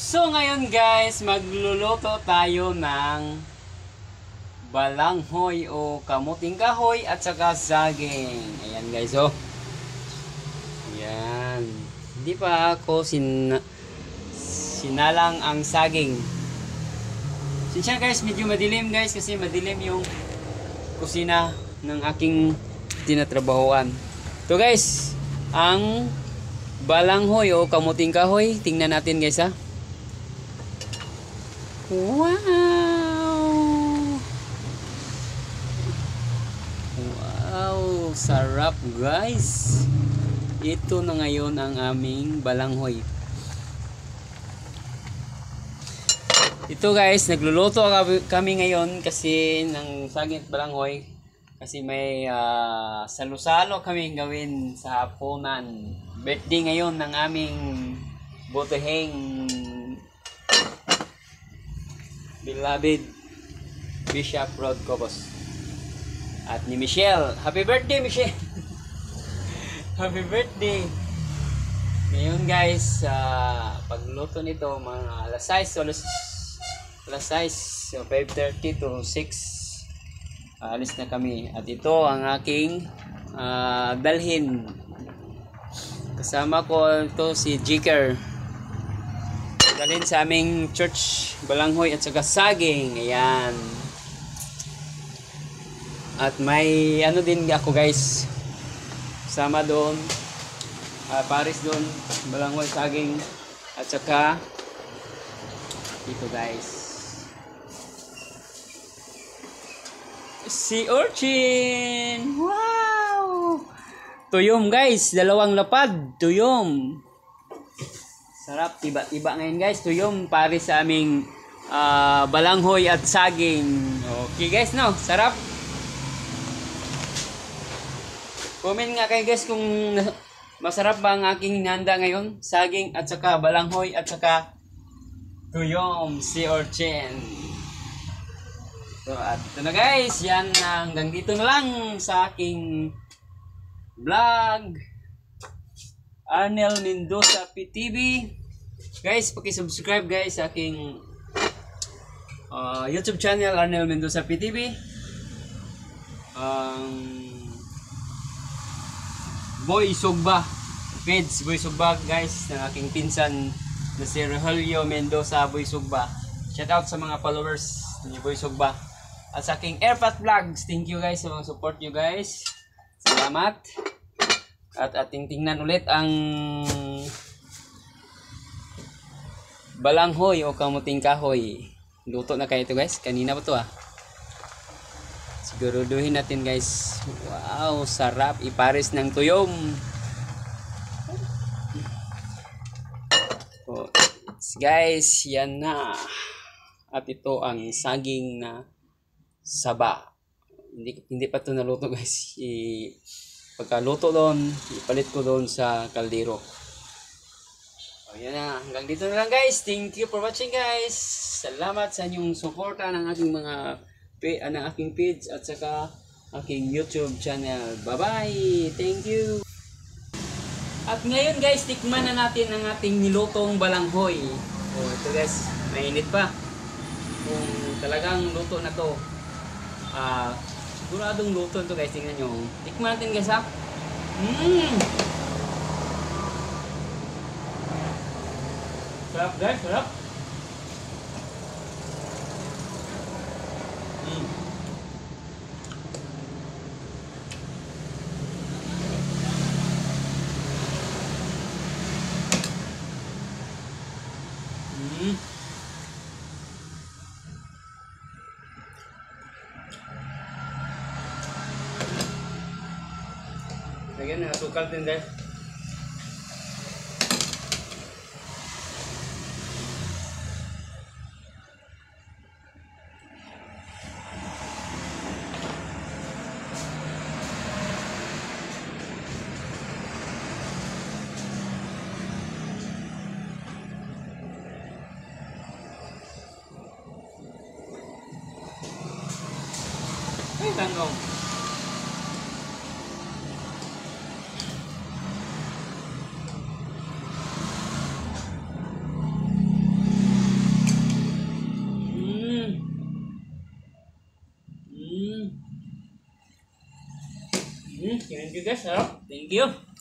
So ngayon guys, magluluto tayo ng balanghoy o kamuting kahoy at saka saging. Ayan guys, oh. Ayan. Hindi pa ako sinalang ang saging. Sinsya guys, medyo madilim guys kasi madilim yung kusina ng aking tinatrabahoan. Ito guys, ang balanghoy o kamuting kahoy. Tingnan natin guys ha. Wow! Wow! Sarap guys! Ito na ngayon ang aming balanghoy. Ito guys, nagluluto kami ngayon kasi ng saging at balanghoy. Kasi may salo-salo kami gawin sa hapunan. Birthday ngayon ng aming butihing beloved Bishop Rod Cobos at ni Michelle. Happy birthday Michelle! Happy birthday! Ngayon guys, pagluto nito mga alas 6 o 5:30 to 6 alis na kami. At ito ang aking dalhin. Kasama ko ito si Jiker. Dalhin sa aming church, balanghoy at saka saging. Ayan. At may ano din ako guys. Sama doon. Paris doon. Balanghoy, saging. At saka ito guys. Si Urchin. Wow! Tuyom guys. Dalawang lapad. Tuyom. Sarap, iba ngayon guys. Tuyom pare sa aming balanghoy at saging. Okay guys, no? Sarap. Comment nga kayo guys kung masarap ba ang aking hinanda ngayon. Saging at saka balanghoy at saka tuyom, si Urchin. So at ito na guys. Yan, hanggang dito na lang sa aking vlog. Arnel Mendoza PTV. Guys, paki-subscribe guys sa aking YouTube channel Arnel Mendoza PTV. Boy Sugba page Boy Sugba guys, ng aking pinsan na si Rogelio Mendoza Boy Sugba. Shout out sa mga followers ni Boy Sugba. At sa aking Airpat Vlogs, thank you guys sa mga support nyo guys. Salamat. At ating tingnan ulit ang balanghoy o kamuting kahoy. Luto na kayo ito guys. Kanina pa ito Siguruduhin natin guys. Wow, sarap. Ipares ng tuyom. So, guys, yan na. At ito ang saging na saba. Hindi pa ito naluto guys. Pagkaluto doon, ipalit ko doon sa kaldero. O yan na, hanggang dito na lang guys. Thank you for watching guys. Salamat sa inyong suporta ng aking ng aking page at saka aking YouTube channel. Bye bye. Thank you. At ngayon guys, tikman na natin ang ating nilutong balanghoy. O ito guys, mainit pa. Kung talagang luto na to, siguradong luto ito guys. Tingnan nyo. Tikman natin guys ha. Sarap guys, sarap. Lagyan na asukal din guys. Ay, tanggong. Thank you guys. Sarap. Thank you.